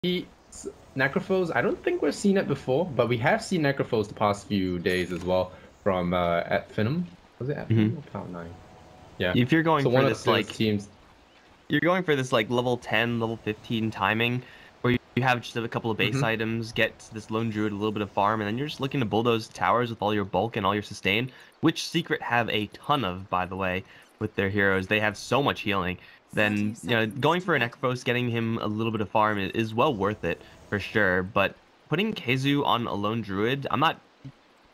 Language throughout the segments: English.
Necrophos, I don't think we've seen it before, but we have seen Necrophos the past few days as well from at Finum. Was it at Finum or Cloud9? Yeah. If you're going So for one this of those teams. you're going for this like level 10, level 15 timing, where you have just a couple of base items, get this lone druid a little bit of farm, and then you're just looking to bulldoze towers with all your bulk and all your sustain, which Secret have a ton of, by the way, with their heroes. They have so much healing. Then, going for an Necrophos, getting him a little bit of farm is well worth it for sure. But putting Keizu on a lone druid, I'm not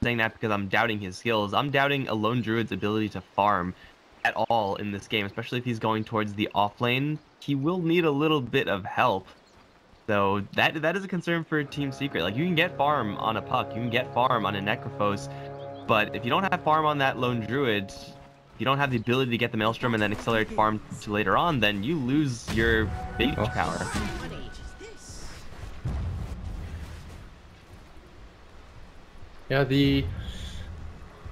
saying that because I'm doubting his skills. I'm doubting a lone druid's ability to farm at all in this game, especially if he's going towards the off lane. He will need a little bit of help. So that is a concern for Team Secret. Like, you can get farm on a Puck, you can get farm on a Necrophos, but if you don't have farm on that lone druid, you don't have the ability to get the Maelstrom and then accelerate farm to later on, then you lose your big power. Yeah, the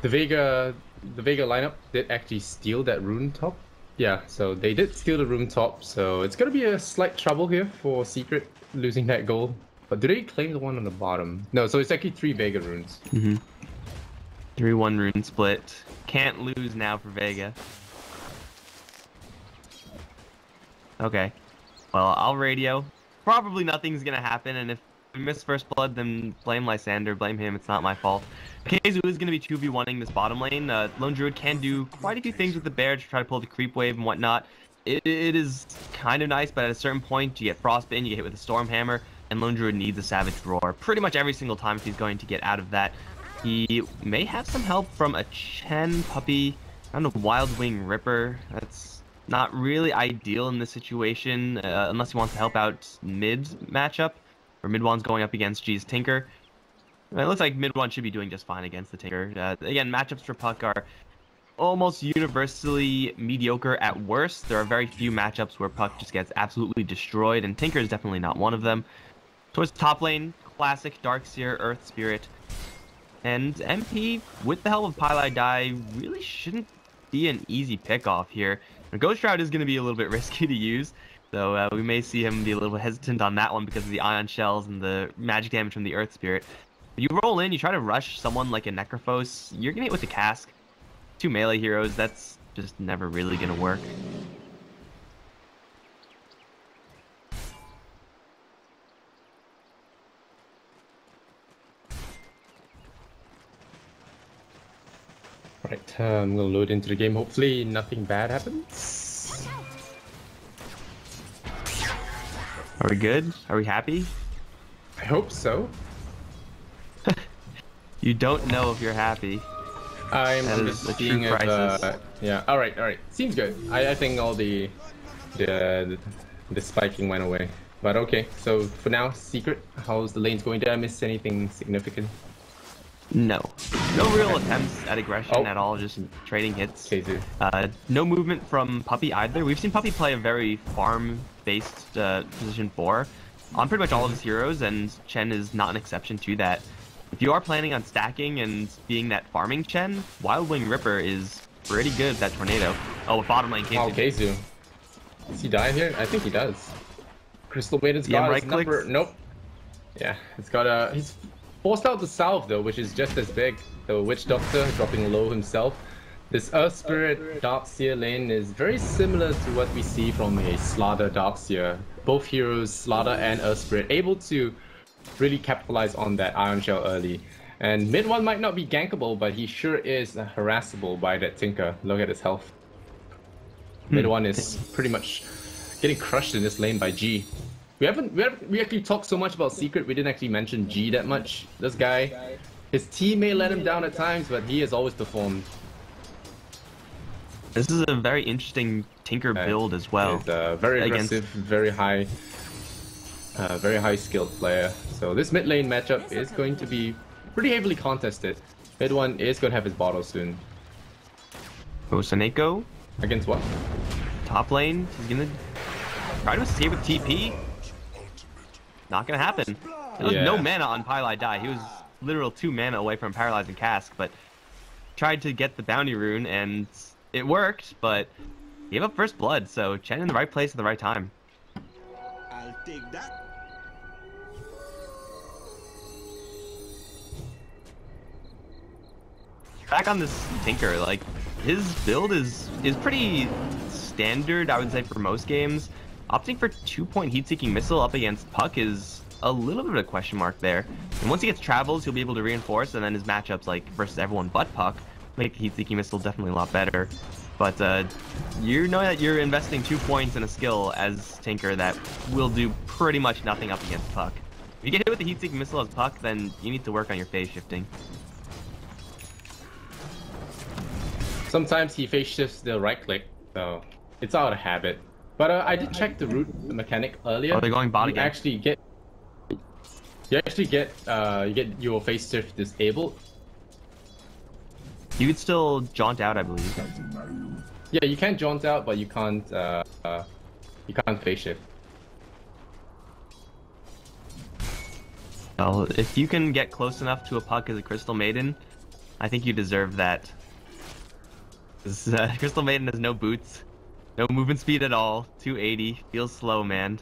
Vega lineup did actually steal that rune top. Yeah, so they did steal the rune top, so it's gonna be a slight trouble here for Secret losing that gold. But do they claim the one on the bottom? No, so it's actually 3 Vega runes. 3-1 rune split. Can't lose now for Vega. Okay. Well, I'll radio. Probably nothing's gonna happen, and if we miss first blood, then blame Lysander, blame him, it's not my fault. Keizu is going to be 2v1ing this bottom lane. Lone Druid can do quite a few things with the bear to try to pull the creep wave and whatnot. It is kind of nice, but at a certain point, you get frostbitten, you get hit with a storm hammer, and Lone Druid needs a savage roar pretty much every single time if he's going to get out of that. He may have some help from a Chen puppy, I don't know, Wild Wing Ripper. That's not really ideal in this situation, unless he wants to help out mid matchup, or mid one's going up against G's Tinker. It looks like mid one should be doing just fine against the Tinker. Again, matchups for Puck are almost universally mediocre at worst. There are very few matchups where Puck just gets absolutely destroyed, and Tinker is definitely not one of them. Towards top lane, classic Darkseer, Earth Spirit. And MP, with the help of Pylai, really shouldn't be an easy pick-off here. Ghost Shroud is going to be a little bit risky to use, so we may see him be a little hesitant on that one because of the Ion Shells and the magic damage from the Earth Spirit. You roll in, you try to rush someone like a Necrophos, you're gonna hit with the cask. 2 melee heroes, that's just never really gonna work. Right, I'm gonna load into the game. Hopefully nothing bad happens. Are we good? Are we happy? I hope so. You don't know if you're happy. I'm just seeing if, yeah. All right. Seems good. I think all the spiking went away. But okay. So for now, Secret. How's the lanes going? Did I miss anything significant? No real attempts at aggression at all. Just trading hits. No movement from Puppy either. We've seen Puppy play a very farm-based position 4 on pretty much all of his heroes, and Chen is not an exception to that. If you are planning on stacking and being that farming Chen, Wild Wing Ripper is pretty good at that tornado. Oh, bottom lane Keizu. Oh, Keizu. Does he die here? I think he does. Crystal Maiden's got his number. Nope. Yeah, it's got a... He's forced out the salve though, which is just as big. The Witch Doctor dropping low himself. This Earth Spirit Darkseer lane is very similar to what we see from a Slaughter Darkseer. Both heroes, Slaughter and Earth Spirit, able to really capitalize on that Ion Shell early. And mid one might not be gankable, but he sure is harassable by that Tinker. Look at his health. Mid one is pretty much getting crushed in this lane by G. We actually talked so much about Secret, we didn't actually mention G that much. This guy, his team may let him down at times, but he has always performed. This is a very interesting Tinker build as well. He's a very aggressive, very high skilled player. So this mid lane matchup is going to be pretty heavily contested. Mid one is going to have his bottle soon. Saneko? Against what? Top lane, he's going to try to escape with TP. Not going to happen. There was no mana on Pylai. He was literal 2 mana away from paralyzing cask, but tried to get the bounty rune and it worked, but gave up first blood, so Chen in the right place at the right time. I'll take that. back on this Tinker, like, his build is pretty standard, I would say, for most games. Opting for 2-point heat-seeking missile up against Puck is a little bit of a question mark there. And once he gets travels, he'll be able to reinforce, and then his matchups, like, versus everyone but Puck, make heat-seeking missile definitely a lot better. But you know that you're investing 2 points in a skill as Tinker that will do pretty much nothing up against Puck. If you get hit with the heat-seeking missile as Puck, then you need to work on your phase shifting. Sometimes he phase shifts the right click, so it's out of habit. But I did check the root mechanic earlier. Oh, they're going bot you again. You get your phase shift disabled. You could still jaunt out, I believe. Yeah, you can jaunt out, but you can't phase shift. Well, if you can get close enough to a Puck as a Crystal Maiden, I think you deserve that. Crystal Maiden has no boots, no movement speed at all, 280, feels slow, man.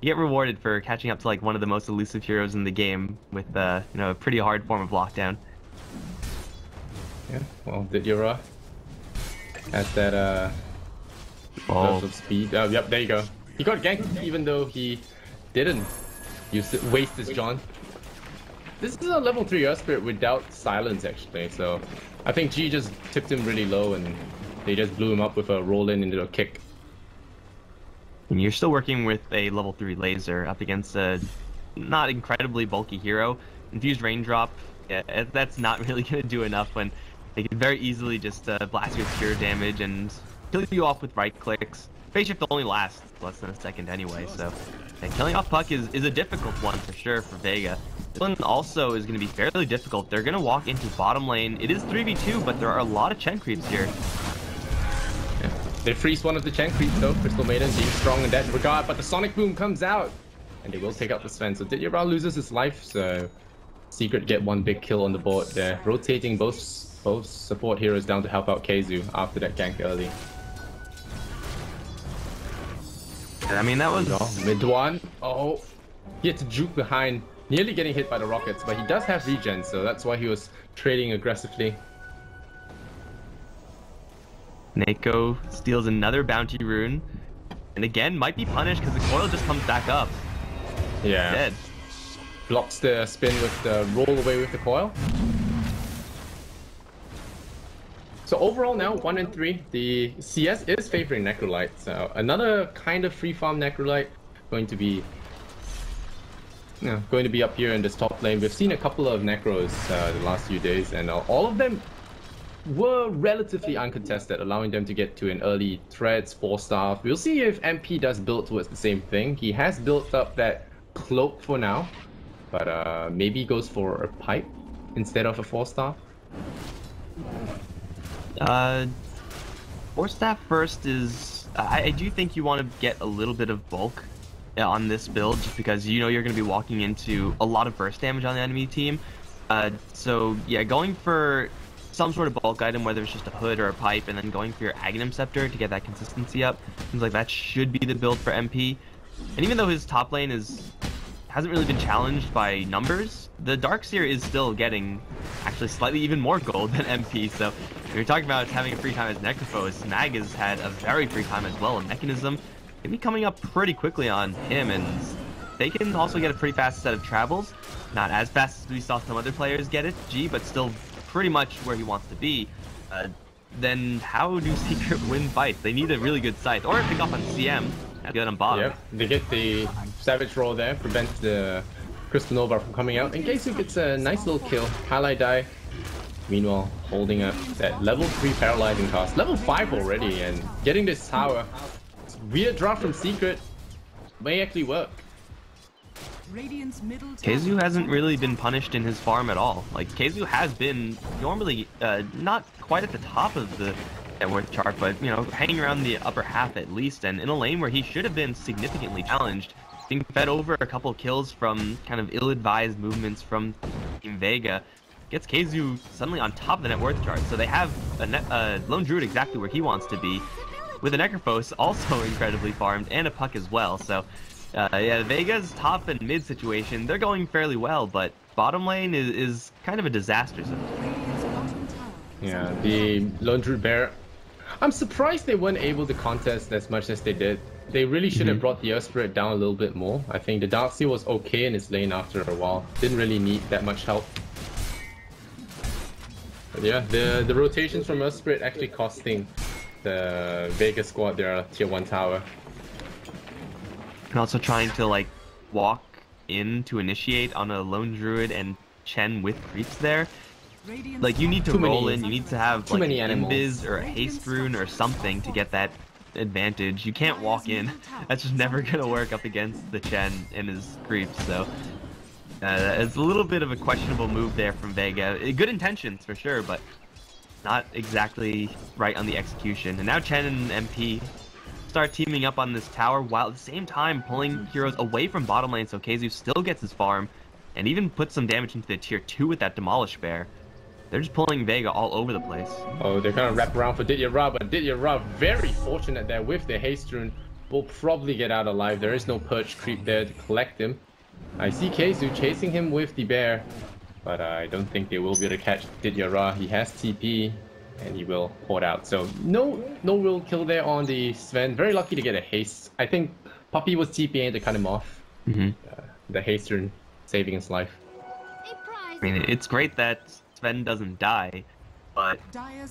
You get rewarded for catching up to like one of the most elusive heroes in the game with you know, a pretty hard form of lockdown. Yeah, well, Didyora has that burst of speed. Oh, yep, there you go. He got ganked even though he didn't waste his John. This is a level 3 Earth Spirit without silence actually, so I think G just tipped him really low and they just blew him up with a roll in into a kick. And you're still working with a level 3 laser up against a not incredibly bulky hero. Infused Raindrop, yeah, that's not really going to do enough when they can very easily just blast you with pure damage and kill you off with right clicks. Phase shift only lasts less than a second anyway, so killing off Puck is a difficult one for sure for Vega. This one also is going to be fairly difficult. They're going to walk into bottom lane. It is 3v2, but there are a lot of Chen creeps here. Yeah. They freeze one of the Chen creeps though, Crystal Maiden being strong in that regard, but the Sonic Boom comes out and they will take out the Sven. So Didyora loses his life, so Secret get one big kill on the board there, rotating both support heroes down to help out Keizu after that gank early. I mean, that was... Mid one. Oh, he had to juke behind, nearly getting hit by the rockets, but he does have regen, so that's why he was trading aggressively. Neko steals another bounty rune, and again might be punished because the coil just comes back up. Yeah. Dead. Blocks the spin with the roll away with the coil. So overall now 1 and 3, the CS is favoring Necrolite. So another kind of free farm Necrolite going to be up here in this top lane. We've seen a couple of Necros the last few days, and all of them were relatively uncontested, allowing them to get to an early threads, 4-star. We'll see if MP does build towards the same thing. He has built up that cloak for now, but maybe goes for a pipe instead of a 4-star. 4-staff first is... I do think you want to get a little bit of bulk on this build, just because you know you're going to be walking into a lot of burst damage on the enemy team. So yeah, going for some sort of bulk item, whether it's just a hood or a pipe, and then going for your Aghanim Scepter to get that consistency up, seems like that should be the build for MP. And even though his top lane hasn't really been challenged by numbers, the Darkseer is still getting actually slightly even more gold than MP. So when you're talking about having a free time as Necrophos, Mag has had a very free time as well. A Mechanism can be coming up pretty quickly on him, and they can also get a pretty fast set of travels. Not as fast as we saw some other players get it, G, but still pretty much where he wants to be. Then how do Secret win fights? They need a really good scythe, or pick up on CM. Good on bottom. Yep, they get the Savage Roll there, prevents the Crystal Nova from coming out, and Keizu gets a nice little kill. Highlight die. Meanwhile, holding up that level 3 paralyzing cost. Level 5 already, and getting this tower. Weird draft from Secret may actually work. Keizu hasn't really been punished in his farm at all. Like, Keizu has been normally not quite at the top of the net worth chart, but, you know, hanging around the upper half at least, and in a lane where he should have been significantly challenged, being fed over a couple kills from kind of ill-advised movements from Team Vega, gets Keizu suddenly on top of the net worth chart. So they have a Lone Druid exactly where he wants to be, with a Necrophos also incredibly farmed, and a Puck as well. So yeah, Vega's top and mid situation, they're going fairly well, but bottom lane is kind of a disaster zone. Yeah, the Lone Druid Bear. I'm surprised they weren't able to contest as much as they did. They really should have brought the Earth Spirit down a little bit more. I think the Darkseer was okay in his lane after a while. Didn't really need that much help. But yeah, the rotations from Earth Spirit actually costing the Vega squad their tier 1 tower. And also trying to like walk in to initiate on a Lone Druid and Chen with creeps there. Like you need to roll in, you need to have like an Invis or a Haste Rune or something to get that advantage. You can't walk in. That's just never gonna work up against the Chen and his creeps, so it's a little bit of a questionable move there from Vega. Good intentions for sure, but not exactly right on the execution. And now Chen and MP start teaming up on this tower while at the same time pulling heroes away from bottom lane, so KZU still gets his farm and even puts some damage into the tier 2 with that Demolish Bear. They're just pulling Vega all over the place. Oh, they're gonna wrap around for Ditya Ra, but Ditya Ra very fortunate there with their Haste Rune. Will probably get out alive. There is no Perch creep there to collect him. I see KZU chasing him with the bear, but I don't think they will be able to catch Ditya Ra. He has TP, and he will port out. So no real kill there on the Sven. Very lucky to get a haste. I think Puppy was TPing to cut him off. The Haste Rune saving his life. I mean, it's great that Sven doesn't die, but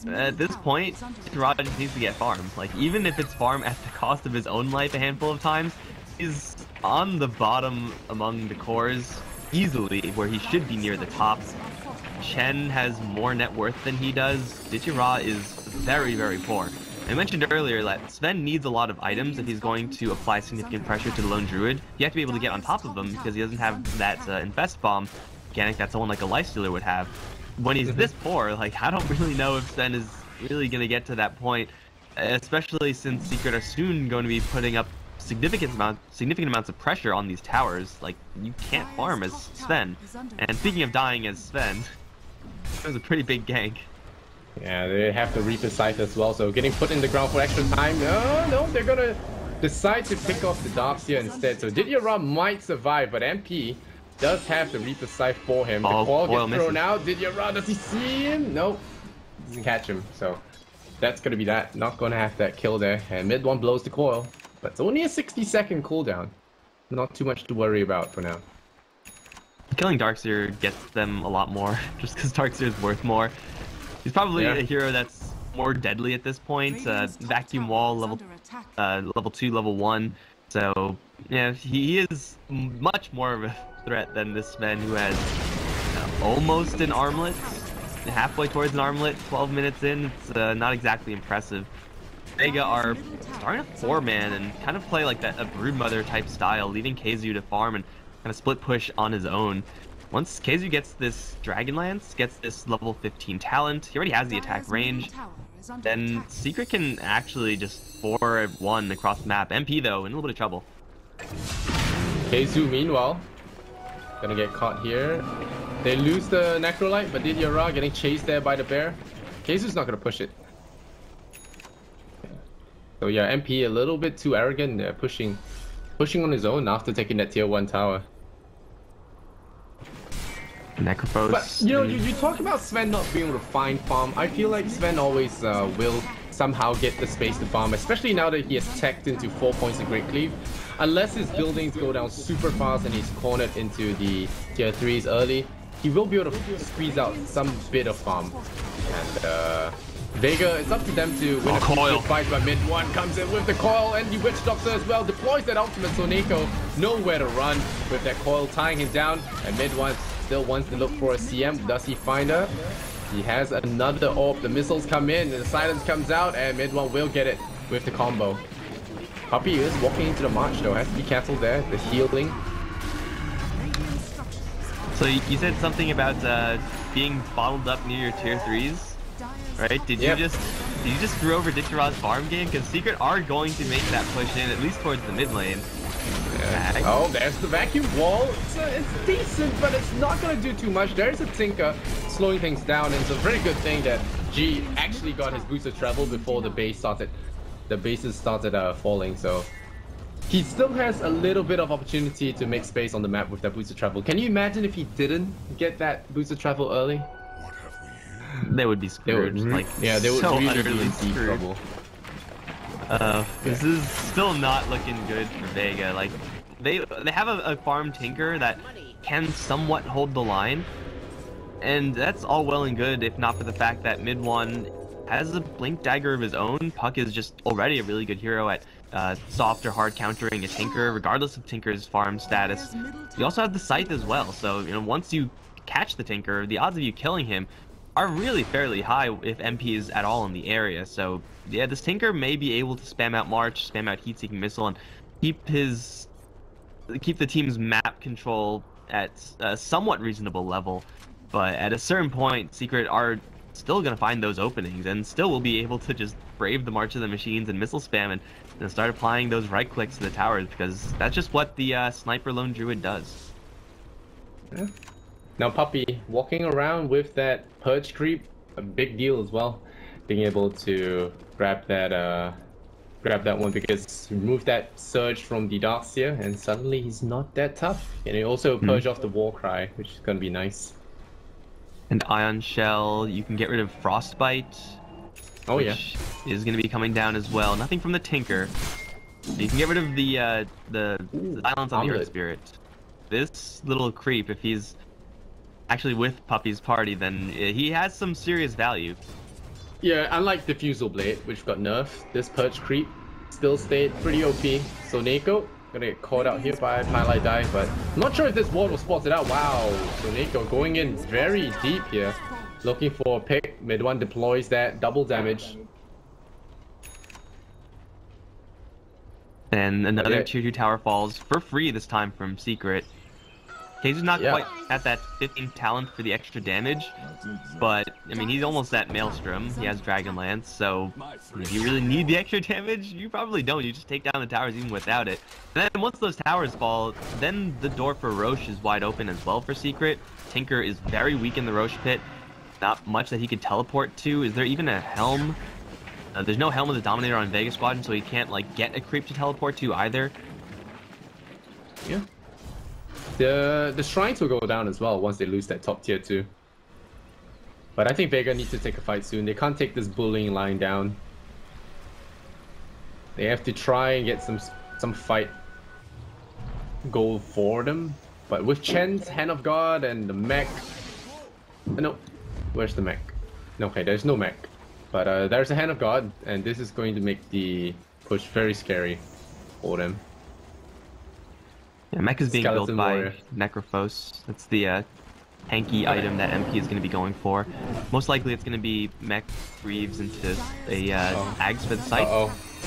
at this point, Ra just needs to get farm. Like, even if it's farm at the cost of his own life a handful of times, he's on the bottom among the cores easily, where he should be near the top. Chen has more net worth than he does. Ditya Ra is very, very poor. I mentioned earlier that Sven needs a lot of items if he's going to apply significant pressure to the Lone Druid. You have to be able to get on top of them because he doesn't have that Infest Bomb mechanic that someone like a Lifestealer would have. When he's this poor, like, I don't really know if Sven is really going to get to that point, especially since Secret are soon going to be putting up significant amounts of pressure on these towers. Like, you can't farm as Sven. And speaking of dying as Sven, that was a pretty big gank. Yeah, they have the Reaper Scythe as well, so getting put in the ground for extra time. No, they're gonna decide to pick off the Darkseer instead. So Ditya Ra might survive, but MP does have the Reaper Scythe for him. The coil gets thrown out. Ditya Ra, does he see him? Nope. Doesn't catch him, so that's gonna be that. Not gonna have that kill there. And mid one blows the coil, but it's only a 60-second cooldown. Not too much to worry about for now. Killing Darkseer gets them a lot more, just because Darkseer is worth more. He's probably a hero that's more deadly at this point. Vacuum Wall, level 2, level 1. So, yeah, he is much more of a threat than this man who has almost an armlet. Halfway towards an armlet, 12 minutes in. It's not exactly impressive. Vega are starting a 4-man and kind of play like that, a Broodmother type style, leaving KZU to farm and kind of split push on his own. Once KZU gets this Dragonlance, gets this level 15 talent, he already has the attack range, then Secret can actually just 4-1 across the map. MP, though, in a little bit of trouble. KZU, meanwhile, gonna get caught here. They lose the Necrolite, but Ditya Ra getting chased there by the bear. KZU's not gonna push it. So yeah, MP a little bit too arrogant there, pushing on his own after taking that tier 1 tower. Necrophos. But you know, you talk about Sven not being able to find farm. I feel like Sven always will somehow get the space to farm, especially now that he has teched into 4 points of Great Cleave. Unless his buildings go down super fast and he's cornered into the tier 3s early, he will be able to squeeze out some bit of farm. And Vega, it's up to them to win a few fight, but mid one comes in with the coil and the Witch Doctor as well, deploys that ultimate, so Neko nowhere to run with that coil tying him down, and mid one still wants to look for a CM. Does he find her? He has another orb. The missiles come in and the silence comes out, and mid one will get it with the combo. Puppy is walking into the march though, has to be careful there, the healing. So you said something about being bottled up near your tier 3s? Right? Did you just screw over Ditya Ra's farm game? Because Secret are going to make that push in, at least towards the mid lane. Yeah. Oh, there's the vacuum wall. It's decent, but it's not going to do too much. There's a Tinker slowing things down, and it's a very good thing that G actually got his boost of travel before the bases started falling. So he still has a little bit of opportunity to make space on the map with that boost of travel. Can you imagine if he didn't get that boost of travel early? They would be screwed. Yeah, they would so really utterly be in deep screwed. trouble. This is still not looking good for Vega. Like, they have a farm Tinker that can somewhat hold the line, and that's all well and good if not for the fact that mid one has a Blink Dagger of his own. Puck is just already a really good hero at soft or hard countering a Tinker, regardless of Tinker's farm status. You also have the Scythe as well, so once you catch the Tinker, the odds of you killing him are really fairly high if MP is at all in the area. So yeah, this Tinker may be able to spam out March, spam out Heat-Seeking Missile, and keep the team's map control at a somewhat reasonable level. But at a certain point, Secret are still going to find those openings and still will be able to just brave the March of the Machines and missile spam and start applying those right clicks to the towers, because that's just what the Sniper Lone Druid does. Yeah. Now Puppy walking around with that Purge creep, a big deal as well. Being able to grab that one, because remove that surge from the Darkseer and suddenly he's not that tough. And he also purge off the Warcry, which is gonna be nice. And Ion Shell, you can get rid of Frostbite. Oh yeah, is going to be coming down as well. Nothing from the Tinker. You can get rid of the Silence on the Earth Spirit. This little creep, if he's actually with Puppy's party, then he has some serious value. Yeah, unlike Diffusal Blade, which got nerfed, this Purge creep still stayed pretty OP. So Neko gonna get caught out here by Highlight Die, but I'm not sure if this ward was spotted out. Wow, so Neko going in very deep here, looking for a pick. Mid one deploys that double damage. And another tier 2 tower falls for free this time from Secret. Kazu's not quite at that 15 talent for the extra damage, but I mean, he's almost at Maelstrom. He has Dragonlance, so if you really need the extra damage, you probably don't. You just take down the towers even without it. And then once those towers fall, then the door for Roche is wide open as well for Secret. Tinker is very weak in the Roche pit. Not much that he could teleport to. Is there even a Helm? There's no Helm of the Dominator on Vega Squadron, so he can't like get a creep to teleport to either. Yeah. The shrines will go down as well once they lose that top tier 2. But I think Vega needs to take a fight soon. They can't take this bullying line down. They have to try and get some fight goal for them. But with Chen's Hand of God and the mech... No, where's the mech? Okay, there's no mech. But there's a Hand of God, and this is going to make the push very scary for them. Yeah, mech is being built by Necrophos. That's the tanky item that MP is going to be going for. Most likely it's going to be mech Greaves into a Ags for the site.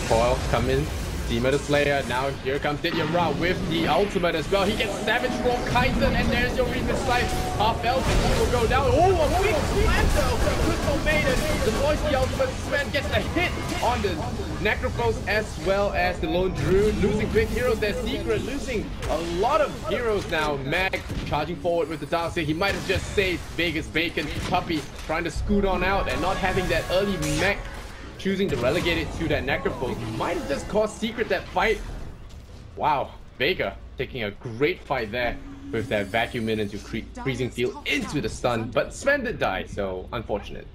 Foil come in. Demon Slayer, now here comes Didyamra with the ultimate as well. He gets Savage from Kaisen, and there's your Reaper Slice. Half Elf, and he will go down. Oh, a big splatter from Crystal Maiden. Deploys the ultimate. Sven gets a hit on the Necrophos as well as the Lone Druid. Losing big heroes there. Secret losing a lot of heroes now. Mag charging forward with the Darkseer. He might have just saved Vegas Bacon. Puppy trying to scoot on out and not having that early mech. Choosing to relegate it to that Necrophos might have just cost Secret that fight. Wow, Vega taking a great fight there with that vacuum in into Freezing Field into the stun, but Sven did die, so unfortunate.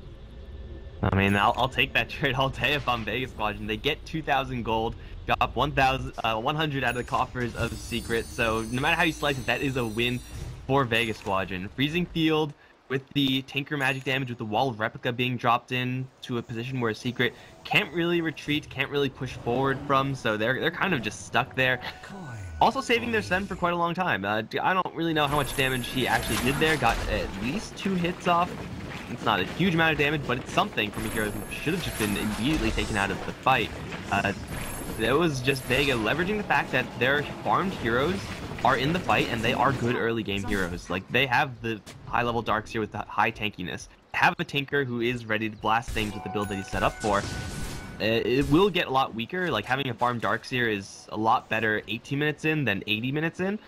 I mean, I'll take that trade all day if I'm Vega Squadron. They get 2,000 gold, drop 100 out of the coffers of Secret, so no matter how you slice it, that is a win for Vega Squadron. Freezing Field with the Tinker magic damage, with the Wall of Replica being dropped in to a position where Secret can't really retreat, can't really push forward from, so they're kind of just stuck there. Also saving their Sven for quite a long time. I don't really know how much damage he actually did there. Got at least 2 hits off. It's not a huge amount of damage, but it's something from a hero who should have just been immediately taken out of the fight. It was just Vega leveraging the fact that their farmed heroes are in the fight and they are good early game heroes. Like, they have the high level Darkseer with the high tankiness. Have a Tinker who is ready to blast things with the build that he's set up for. It will get a lot weaker. Like, having a farm Darkseer is a lot better 18 minutes in than 80 minutes in.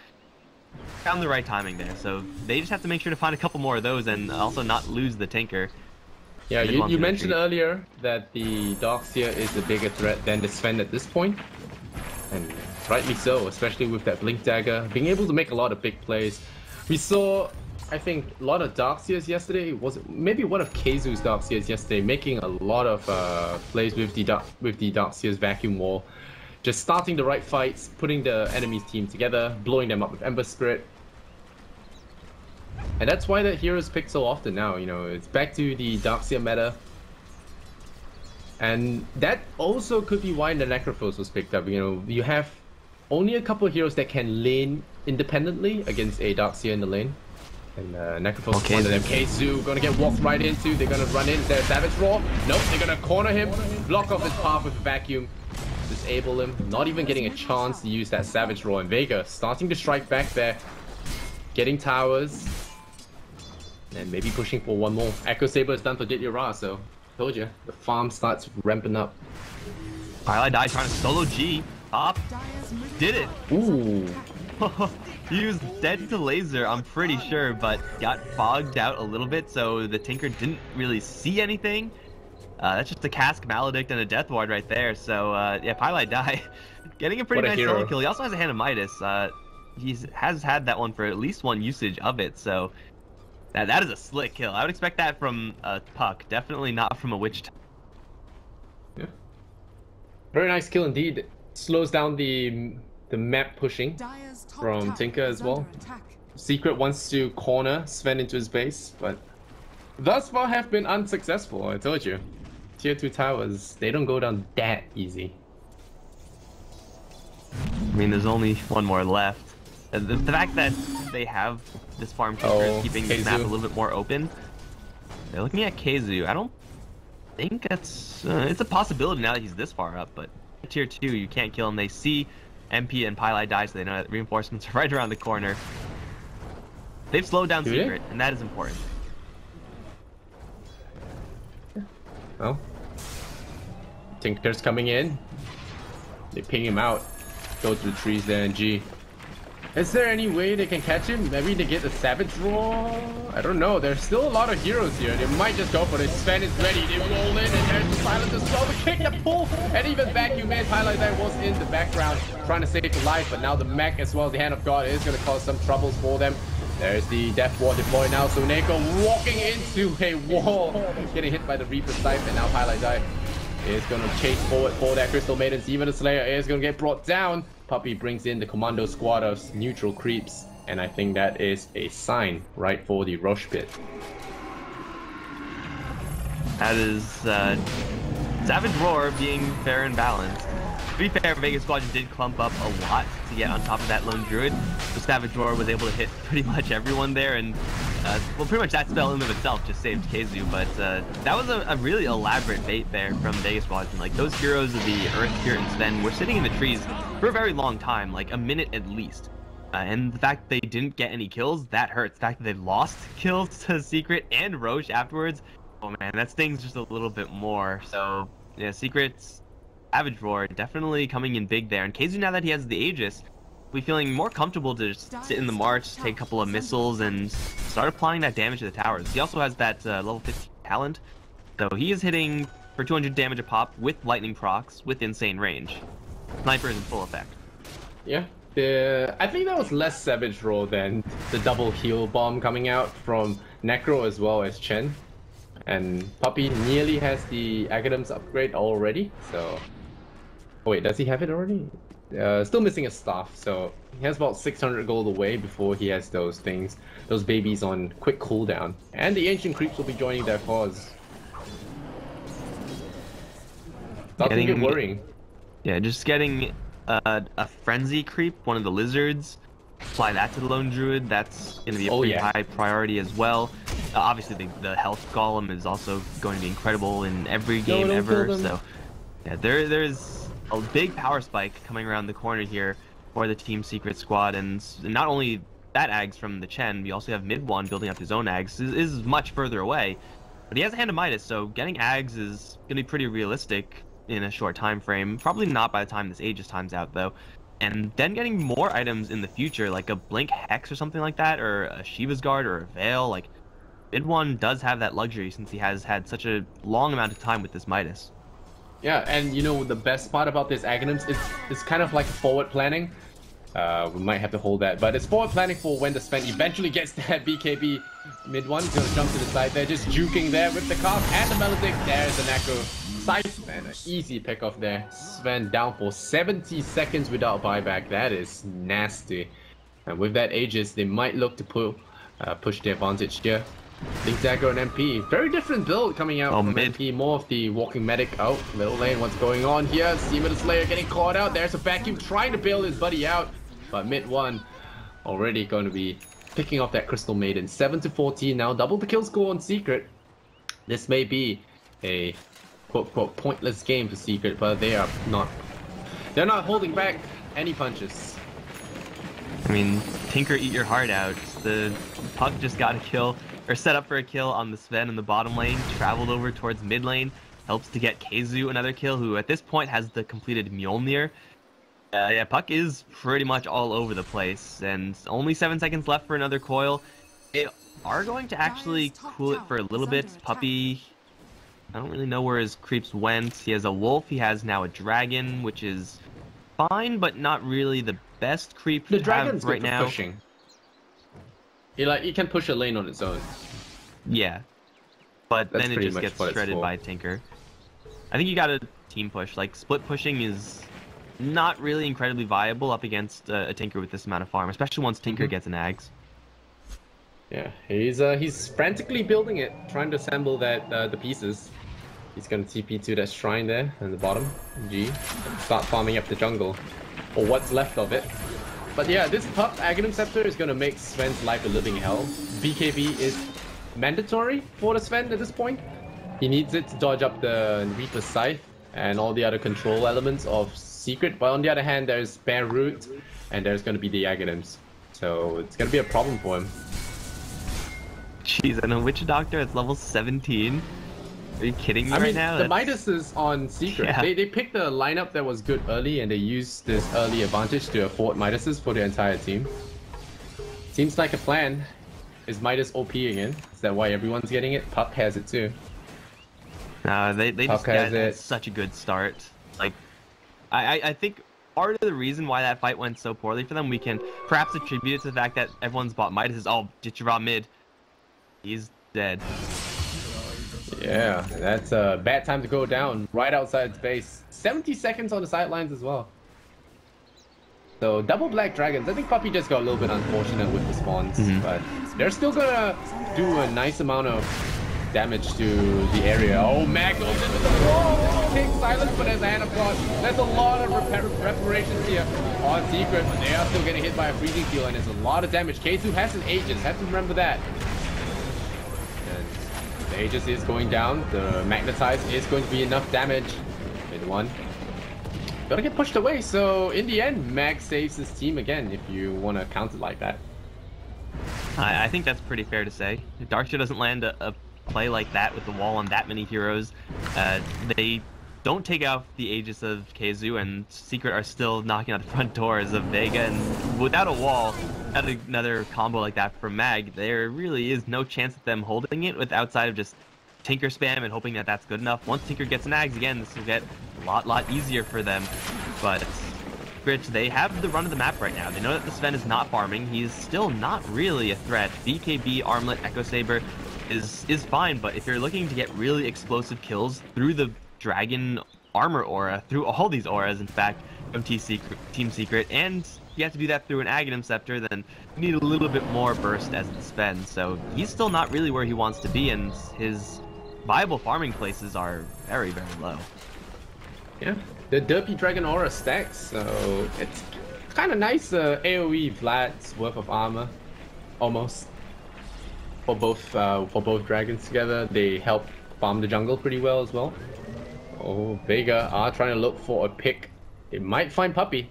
Found the right timing there, so they just have to make sure to find a couple more of those and also not lose the Tinker. Yeah, you mentioned earlier that the Darkseer is a bigger threat than the Sven at this point. And rightly so, especially with that Blink Dagger, being able to make a lot of big plays. We saw I think a lot of Darkseers yesterday was maybe one of Keizu's Darkseers yesterday, making a lot of plays with the Darkseer's vacuum wall, just starting the right fights, putting the enemy's team together, blowing them up with Ember Spirit. And that's why that hero's picked so often now. You know, it's back to the Darkseer meta. And that also could be why the Necrophos was picked up. You know, you have only a couple of heroes that can lane independently against a Darkseer in the lane. And Necrophos is one of them. Keizu gonna get walked right into. They're gonna run in. Is there a Savage Roar? Nope, they're gonna corner him, block off his path with a vacuum, disable him. Not even getting a chance to use that Savage Roar. And Vega starting to strike back there, getting towers, and maybe pushing for one more. Echo Saber is done for Dityara, so told you, the farm starts ramping up. iLeague die trying to solo G. Up. Did it. Ooh. He was dead to laser, I'm pretty sure, but got fogged out a little bit, so the Tinker didn't really see anything. That's just a Cask Maledict and a Death Ward right there, so yeah, iLeague die. Getting a pretty nice solo kill. He also has a Hand of Midas. He has had that one for at least one usage of it, so that is a slick kill. I would expect that from a Puck, definitely not from a Witch. Yeah. Very nice kill indeed. Slows down the map pushing from Tinker as well. Secret wants to corner Sven into his base, but thus far have been unsuccessful. I told you. Tier 2 towers, they don't go down that easy. I mean, there's only one more left. The fact that they have this farm keeper is keeping the map a little bit more open. They're looking at Keizu. I don't think that's... it's a possibility now that he's this far up, but tier 2, you can't kill him. They see MP and iLeague die, so they know that reinforcements are right around the corner. They've slowed down Secret, and that is important. Well, Tinker's coming in. They ping him out. Go to the trees there, and G. Is there any way they can catch him? Maybe they get the Savage Roar? I don't know. There's still a lot of heroes here. They might just go for it. Sven is ready. They roll in, and there's the silence as well. The kick, the pull, and even vacuum in. iLeague that was in the background trying to save the life, but now the mech as well as the Hand of God is going to cause some troubles for them. There's the Death Ward deployed now. So Neko walking into a wall, getting hit by the Reaper Scythe, and now iLeague die is going to chase forward for that Crystal Maidens. Even the Slayer is going to get brought down. Puppy brings in the commando squad of neutral creeps, and I think that is a sign right for the Roche Pit. That is Savage Roar being fair and balanced. To be fair, Vega Squadron did clump up a lot to get on top of that lone druid. So Savage Roar was able to hit pretty much everyone there, and well, pretty much that spell in and of itself just saved Keizu, but that was a really elaborate bait there from Vega Squadron. Like, those heroes of the Earth, Spirit, and Sven were sitting in the trees for a very long time, like a minute at least. And the fact that they didn't get any kills, that hurts. The fact that they lost kills to Secret and Roche afterwards, oh man, that stings just a little bit more. So, yeah, Secret's Savage Roar definitely coming in big there. And Keizu, now that he has the Aegis, will be feeling more comfortable to just sit in the march, take a couple of missiles, and start applying that damage to the towers. He also has that level 15 talent, so he is hitting for 200 damage a pop with lightning procs with insane range. Sniper is in full effect. Yeah, I think that was less Savage Roar than the double heal bomb coming out from Necro as well as Chen. And Puppy nearly has the Agadam's upgrade already, so... Oh wait, does he have it already? Still missing a staff, so he has about 600 gold away before he has those things, those babies on quick cooldown. And the Ancient Creeps will be joining their cause. Starting to get worrying. Yeah, just getting a Frenzy Creep, one of the lizards, apply that to the Lone Druid. That's going to be a pretty high priority as well. Obviously, the health golem is also going to be incredible in every game ever. So, yeah, there's a big power spike coming around the corner here for the Team Secret squad, and not only that Ags from the Chen, we also have Mid-1 building up his own Ags. Is much further away, but he has a Hand of Midas, so getting Ags is going to be pretty realistic in a short time frame. Probably not by the time this Aegis times out, though. And then getting more items in the future, like a Blink Hex or something like that, or a Shiva's Guard or a Veil. Like, Mid-1 does have that luxury since he has had such a long amount of time with this Midas. Yeah, and you know the best part about this Aghanims, it's kind of like forward planning. We might have to hold that, but it's forward planning for when the Sven eventually gets that BKB mid one. He's gonna jump to the side there, just juking there with the calf and the melodic. There's the Necro. Scythe, man, an easy pick off there. Sven down for 70 seconds without buyback. That is nasty. And with that Aegis, they might look to push the advantage here. Link Dagger and MP. Very different build coming out from mid. MP. More of the walking medic. Oh, middle lane, what's going on here? Seaman Slayer getting caught out. There's a vacuum trying to bail his buddy out. But mid one already going to be picking off that Crystal Maiden. 7-14 now. Double the kill score on Secret. This may be a quote-quote pointless game for Secret, but they are not. They're not holding back any punches. I mean, Tinker, eat your heart out. The Puck just got a kill, or set up for a kill on the Sven in the bottom lane, traveled over towards mid lane, helps to get Keizu another kill, who at this point has the completed Mjolnir. Yeah, Puck is pretty much all over the place, and only 7 seconds left for another coil. They are going to actually cool it for a little bit. Puppy, I don't really know where his creeps went. He has a wolf, he has now a dragon, which is fine, but not really the best creep the to dragon's have right now. Pushing. He can push a lane on its own. Yeah, but That's then it just gets shredded by Tinker. I think you got to team push. Like, split pushing is not really incredibly viable up against a Tinker with this amount of farm, especially once Tinker gets an Ags. Yeah, he's frantically building it, trying to assemble that the pieces. He's gonna TP to that shrine there in the bottom, G, and start farming up the jungle, or what's left of it. But yeah, this Pup Aghanim Scepter is gonna make Sven's life a living hell. BKB is mandatory for the Sven at this point. He needs it to dodge up the Reaper's Scythe and all the other control elements of Secret. But on the other hand, there's Bear Root, and there's gonna be the Aghanims. So it's gonna be a problem for him. Jeez, and a Witch Doctor at level 17? Are you kidding me right now? The Midas is on Secret. Yeah. They picked a lineup that was good early, and they used this early advantage to afford Midases for the entire team. Seems like a plan. Is Midas OP again? Is that why everyone's getting it? Puck has it too. No, they just got such a good start. Like, I think part of the reason why that fight went so poorly for them, we can perhaps attribute it to the fact that everyone's bought Midas is, oh, Jichira mid. He's dead. Yeah, that's a bad time to go down, right outside its base. 70 seconds on the sidelines as well. So, double Black Dragons. I think Puppy just got a little bit unfortunate with the spawns, but they're still gonna do a nice amount of damage to the area. Oh, Mag goes into the wall! Takes silence, but there's a hand of God. There's a lot of reparations here on Secret, but they are still getting hit by a freezing field, and there's a lot of damage. K2 has an Aegis, have to remember that. The Aegis is going down. The Magnetize is going to be enough damage. Mid one. Gotta get pushed away, so in the end, Mag saves his team again, if you want to count it like that. I think that's pretty fair to say. If Darkshaw doesn't land a play like that with the wall on that many heroes, they don't take out the Aegis of Keizu, and Secret are still knocking on the front doors of Vega, and without a wall, without another combo like that from Mag, there really is no chance of them holding it outside of just Tinker spam and hoping that that's good enough. Once Tinker gets an Ags again, this will get a lot easier for them. But Secret, they have the run of the map right now. They know that the Sven is not farming. He's still not really a threat. BKB, Armlet, Echo Saber is fine, but if you're looking to get really explosive kills through the Dragon armor aura, through all these auras, in fact, from Team Secret, and you have to do that through an Aghanim Scepter, then you need a little bit more burst as the Sven. So he's still not really where he wants to be, and his viable farming places are very low. Yeah, the Derpy Dragon aura stacks, so it's kind of nice. AoE Vlad's worth of armor, almost, for both dragons together. They help farm the jungle pretty well as well. Oh, Vega are trying to look for a pick. They might find Puppy.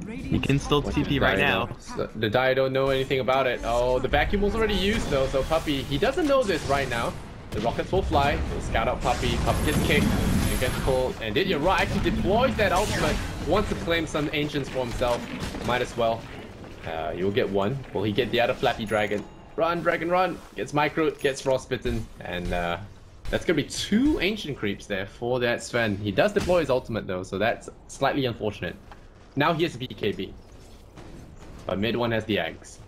He can still TP right now. So the Dire don't know anything about it. Oh, the vacuum was already used though, so Puppy, he doesn't know this right now. The rockets will fly. He'll scout out Puppy. Puppy gets kicked. He gets pulled. And did you right? Actually deploys that ultimate. Wants to claim some ancients for himself. Might as well. You'll get one. Will he get the other Flappy Dragon? Run, Dragon, run! Gets micro, gets frostbitten, and that's gonna be 2 ancient creeps there for that Sven. He does deploy his ultimate though, so that's slightly unfortunate. Now he has BKB. But mid one has the eggs.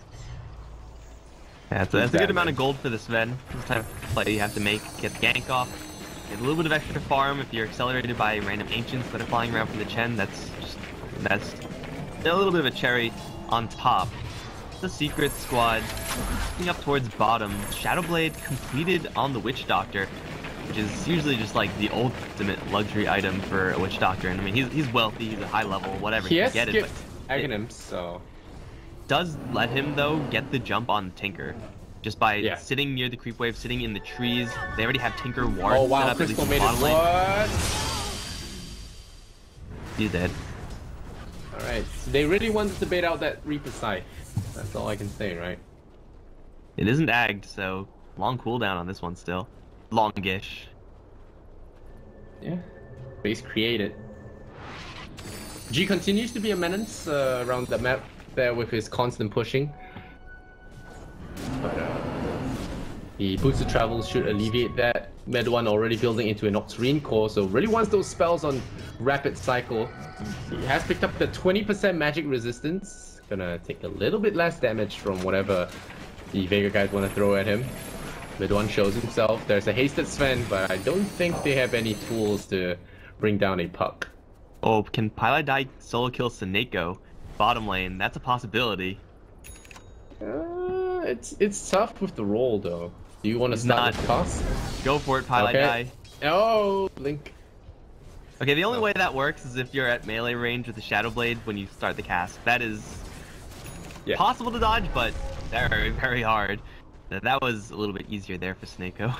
Yeah, that's a good amount of gold for the Sven. This type of play you have to make. Get the gank off. Get a little bit of extra farm if you're accelerated by random ancients that are flying around from the Chen. That's a little bit of a cherry on top. The secret squad looking up towards bottom. Shadowblade completed on the Witch Doctor, which is usually just like the ultimate luxury item for a Witch Doctor. And I mean, he's wealthy, he's a high level, whatever. He has get it, but Aghanim's, so does let him though get the jump on Tinker. Just by sitting near the creep wave, sitting in the trees. They already have Tinker ward oh wow, set up. Crystal made it. What? He's dead. Alright, so they really wanted to bait out that Reaper side. That's all I can say, right? It isn't agged, so long cooldown on this one still. Longish. Yeah, base created. G continues to be a menace around the map there with his constant pushing. But the boosted travel should alleviate that. Med 1 already building into an Octarine core, so really wants those spells on rapid cycle. He has picked up the 20% magic resistance. Gonna take a little bit less damage from whatever the Vega guys want to throw at him. Med 1 shows himself. There's a hasted Sven, but I don't think they have any tools to bring down a puck. Oh, can Pylai Dai solo kill Seneko? Bottom lane, that's a possibility. It's tough with the roll though. Do you want to start with toss? Go for it, Pylai Dai. Oh, Blink. Okay, the only way that works is if you're at melee range with the Shadow Blade when you start the cast. That is possible to dodge, but very, very hard. That was a little bit easier there for Seneko.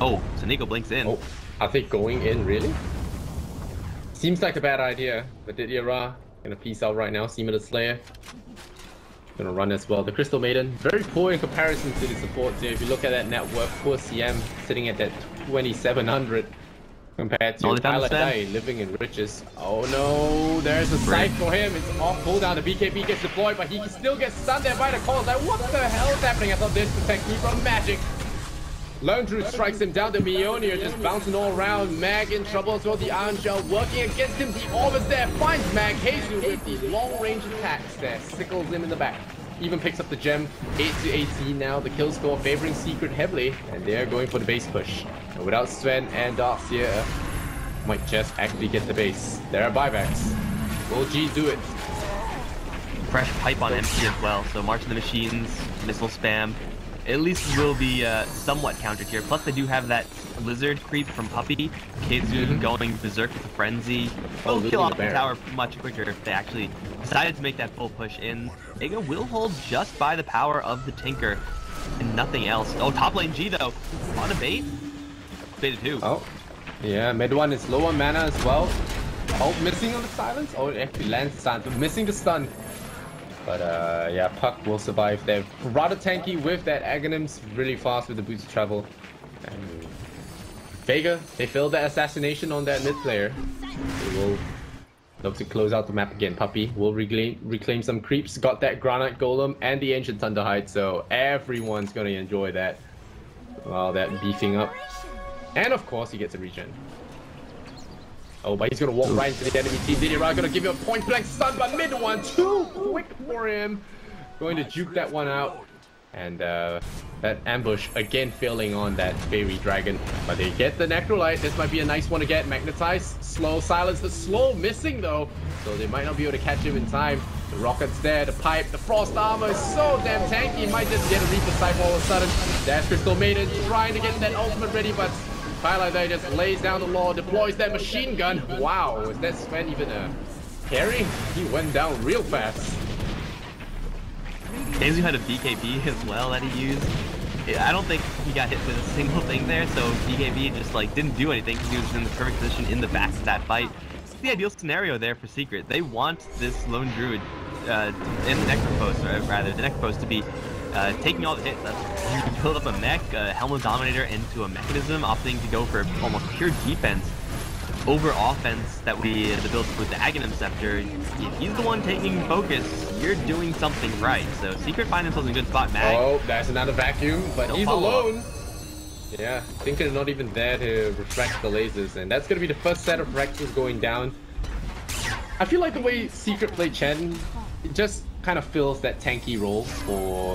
Oh, Seneko blinks in. Oh, are they going in, really? Seems like a bad idea, but Didier gonna peace out right now. Seema the Slayer gonna run as well. The Crystal Maiden, very poor in comparison to the support here. If you look at that net worth, poor CM sitting at that 2,700 compared to Pylai Dai living in riches. Oh no, there's a sight for him. It's off cooldown. The BKB gets deployed, but he still gets stunned there by the calls. Like, what the hell is happening? I thought this protect me from magic. Lone Druid strikes him down. The Mjolnir just bouncing all around. Mag in trouble as well. The Iron Shell working against him. The Orb is there. Finds Mag. Jesus with these long-range attacks there. Sickles him in the back. Even picks up the gem. 8-18 now. The kill score favoring Secret heavily. And they're going for the base push. And without Sven and Darcia, might just actually get the base. There are buybacks. Will G do it? Fresh pipe on MP as well. So March of the Machines, missile spam. At least will be somewhat countered here. Plus, they do have that lizard creep from Puppy. Keizu going berserk with a frenzy. Will kill off the tower much quicker if they actually decided to make that full push in. Vega will hold just by the power of the Tinker and nothing else. Oh, top lane G though. On a bait. Baited too. Oh, yeah. Mid 1 is low on mana as well. Oh, missing on the silence. Oh, it actually lands the silence, but missing the stun. But yeah, Puck will survive. They're rather tanky with that Aghanim's really fast with the boosted travel. And Vega, they failed that assassination on that mid player. They will look to close out the map again. Puppy will reclaim some creeps. Got that Granite Golem and the Ancient Thunderhide, so everyone's gonna enjoy that. Wow, that beefing up. And of course, he gets a regen. Oh, but he's gonna walk right into the enemy team. Didier gonna give you a point blank stun, but mid 1 too quick for him. Going to juke that one out. And that ambush again failing on that Fairy Dragon. But they get the Necrolite. This might be a nice one to get. Magnetize, slow, silence. The slow missing though. So they might not be able to catch him in time. The rocket's there, the pipe, the frost armor is so damn tanky. He might just get a Reaper Sight all of a sudden. There's Crystal Maiden trying to get that ultimate ready, but Pylai Dai just lays down the law, deploys that machine gun. Wow, is that Sven even a carry? He went down real fast. Keizu had a BKB as well that he used. I don't think he got hit with a single thing there, so BKB just like didn't do anything because he was in the perfect position in the back of that fight. It's the ideal scenario there for Secret. They want this Lone Druid in the Necropost, or rather the Necropost, to be taking all the hits. You can build up a mech, a Helmet Dominator into a mechanism, opting to go for almost pure defense over offense that would be the build with the Aghanim Scepter. If he's the one taking focus, you're doing something right. So Secret find themselves in a good spot. Mag. Oh, that's another vacuum, but he's alone. Yeah, Tinker's not even there to refract the lasers, and that's going to be the first set of Rexes going down. I feel like the way Secret played Chen, it just kind of fills that tanky role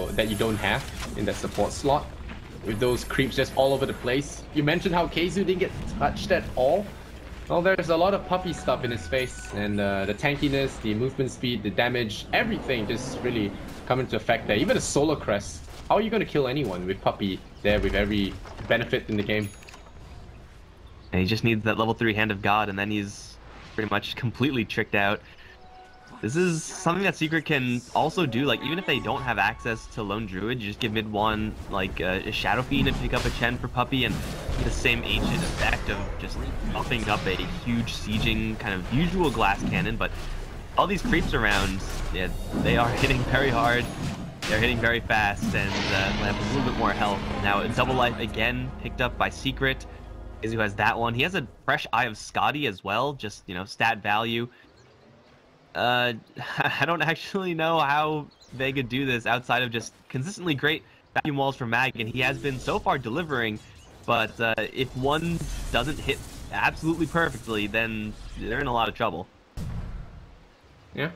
that you don't have in that support slot. With those creeps just all over the place. You mentioned how Keizu didn't get touched at all. Well, there's a lot of puppy stuff in his face, and the tankiness, the movement speed, the damage, everything just really come into effect there. Even a solo crest. How are you going to kill anyone with puppy there with every benefit in the game? And he just needs that level 3 Hand of God, and then he's pretty much completely tricked out. This is something that Secret can also do, like, even if they don't have access to Lone Druid, you just give mid one, like, a Shadow Fiend and pick up a Chen for Puppy, and the same ancient effect of just upping up a huge sieging kind of usual glass cannon, but all these creeps around, yeah, they are hitting very hard, they're hitting very fast, and have a little bit more health. Now, a Double Life again, picked up by Secret, who has that one. He has a fresh Eye of Scotty as well, just, you know, stat value. I don't actually know how Vega do this outside of just consistently great vacuum walls for Mag, and he has been so far delivering, but if one doesn't hit absolutely perfectly, then they're in a lot of trouble. Yeah.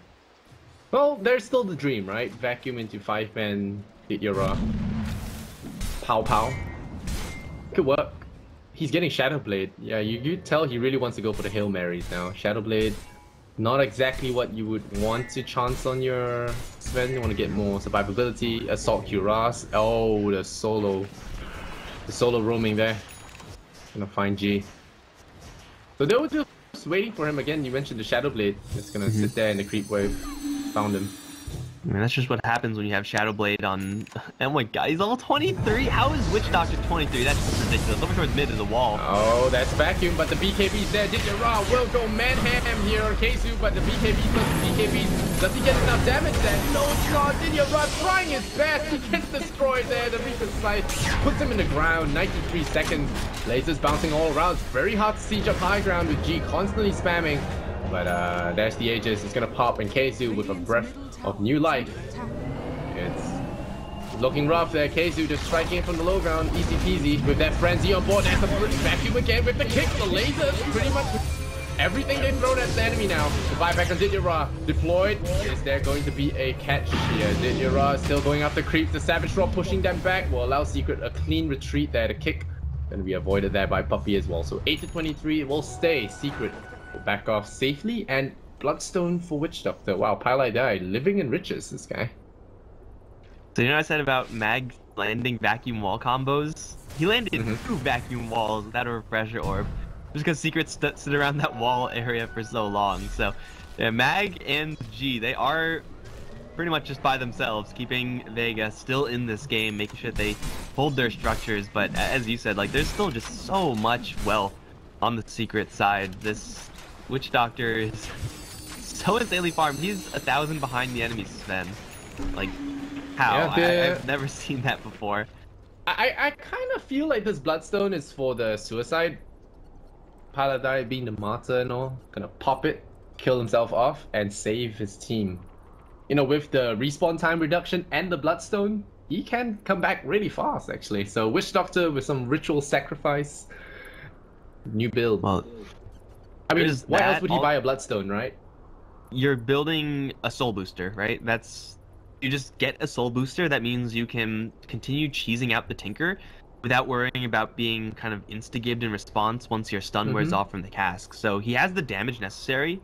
Well, there's still the dream, right? Vacuum into 5-man, hit your pow pow. Could work. He's getting Shadow Blade. Yeah, you tell he really wants to go for the Hail Marys now. Shadow Blade. Not exactly what you would want to chance on your Sven. You want to get more survivability. Assault Cuirass. Oh, the solo roaming there. Gonna find G. So they were just waiting for him again. You mentioned the Shadow Blade. Just gonna sit there in the creep wave. Found him. I mean, that's just what happens when you have Shadow Blade on. Oh my god, he's level 23? How is Witch Doctor 23? That's just ridiculous. Over towards mid is a wall. Oh, that's vacuum, but the BKB's there. Did you raw? Will go manham here on Keizu, but the BKB plus the BKB. Does he get enough damage there? No, it's not. Did you raw trying his best? He gets destroyed there. The Reaper Scythe puts him in the ground. 93 seconds. Lasers bouncing all around. It's very hard to siege up high ground with G constantly spamming. But there's the Aegis. It's gonna pop, and Keizu with a breath of new life. It's looking rough there. Keizu just striking it from the low ground, easy peasy with that frenzy on board. That's a vacuum again with the kick, the lasers, pretty much everything they've thrown at the enemy now. The buyback on Didyra deployed. Is there going to be a catch here? Didyra still going after creeps. The Savage Rock pushing them back will allow Secret a clean retreat there. The kick going to be avoided there by Puppy as well. So 8 to 23 will stay. Secret will back off safely, and Bloodstone for Witch Doctor. Wow, Pile died. Living in riches, this guy. So you know what I said about Mag landing vacuum wall combos? He landed 2 vacuum walls without a refresher orb. Just because Secret stood around that wall area for so long. So yeah, Mag and G, they are pretty much just by themselves, keeping Vega still in this game, making sure they hold their structures. But as you said, like, there's still just so much wealth on the Secret side. This Witch Doctor is so insanely farmed. He's 1,000 behind the enemy, Sven. Like, how? Yeah, I've never seen that before. I kind of feel like this Bloodstone is for the suicide. Paladai being the martyr and all, gonna pop it, kill himself off, and save his team. You know, with the respawn time reduction and the Bloodstone, he can come back really fast, actually. So Witch Doctor with some ritual sacrifice. New build. Well, I mean, why else would he buy a Bloodstone, right? You're building a soul booster, right? You just get a soul booster. That means you can continue cheesing out the Tinker without worrying about being kind of insta-gibbed in response once your stun wears off from the cask. So he has the damage necessary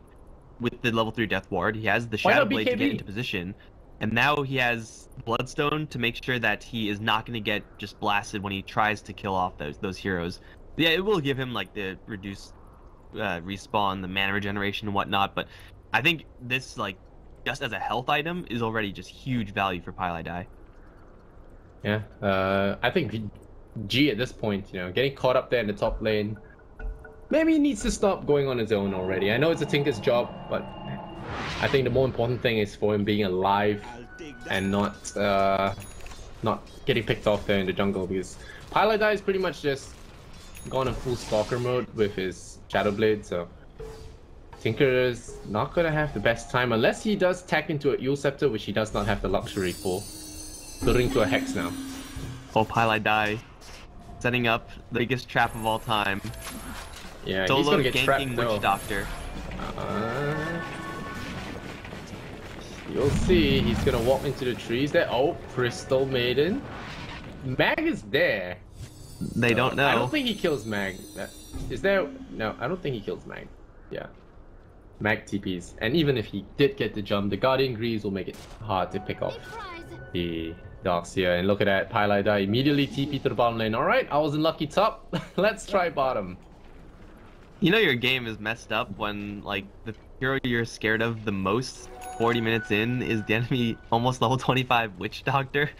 with the level 3 Death Ward. He has the Shadow Blade to get into position. And now he has Bloodstone to make sure that he is not going to get just blasted when he tries to kill off those heroes. Yeah, it will give him like the reduced respawn, the mana regeneration and whatnot, but I think this, like, just as a health item is already just huge value for Pile. Yeah, I think G at this point, you know, getting caught up there in the top lane, maybe he needs to stop going on his own already. I know it's a Tinker's job, but I think the more important thing is for him being alive and not getting picked off there in the jungle, because Pile is pretty much just gone in full stalker mode with his Shadow Blade, so Tinker is not gonna have the best time unless he does tack into a Eel Scepter, which he does not have the luxury for. Building to a Hex now. Oh, Pile setting up the biggest trap of all time. Yeah, Solo he's gonna get ganking trapped though. Witch Doctor. You'll see. He's gonna walk into the trees there. Oh, Crystal Maiden. Mag is there. They don't know. I don't think he kills Mag. Is there? No, I don't think he kills Mag. Yeah. Mag TPs. And even if he did get the jump, the Guardian Greaves will make it hard to pick off the dogs here. And look at that. Pylai immediately TP to the bottom lane. Alright, I was in lucky top. Let's try bottom. You know your game is messed up when, like, the hero you're scared of the most 40 minutes in is the enemy almost level 25 Witch Doctor.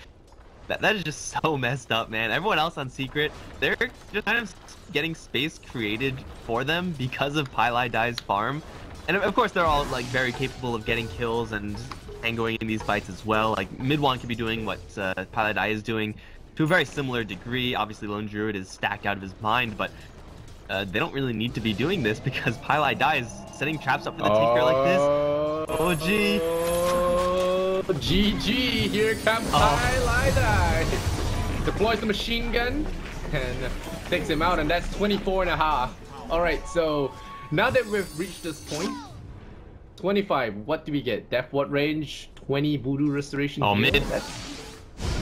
That is just so messed up, man. Everyone else on Secret, they're just kind of getting space created for them because of Pylai farm. And of course, they're all, like, very capable of getting kills and tangoing in these fights as well. Like, Mid-1 could be doing what Pylai is doing to a very similar degree. Obviously, Lone Druid is stacked out of his mind, but they don't really need to be doing this because Pylai is setting traps up for the Tinker like this. Oh, gee. GG, here comes Pylai. Deploys the machine gun and takes him out, and that's 24.5. Alright, so now that we've reached this point, 25, what do we get? Death what range? 20 voodoo restoration? Oh, mid. That's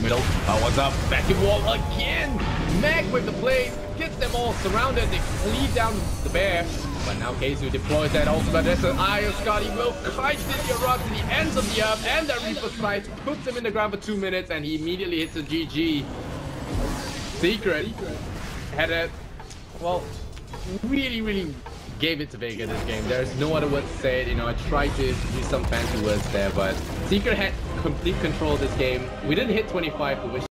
middle. Oh, what's up? Vacuum wall again! Mag with the play, gets them all surrounded, they cleave down the bear. But now Keizu deploys that ultimate. There's an Iron Scotty will kite the rod to the ends of the earth, and that Reaper Sight puts him in the ground for 2 minutes, and he immediately hits a GG. Secret had a, well, really gave it to Vega this game. There's no other word to say it. You know, I tried to use some fancy words there, but Secret had complete control of this game. We didn't hit 25, for which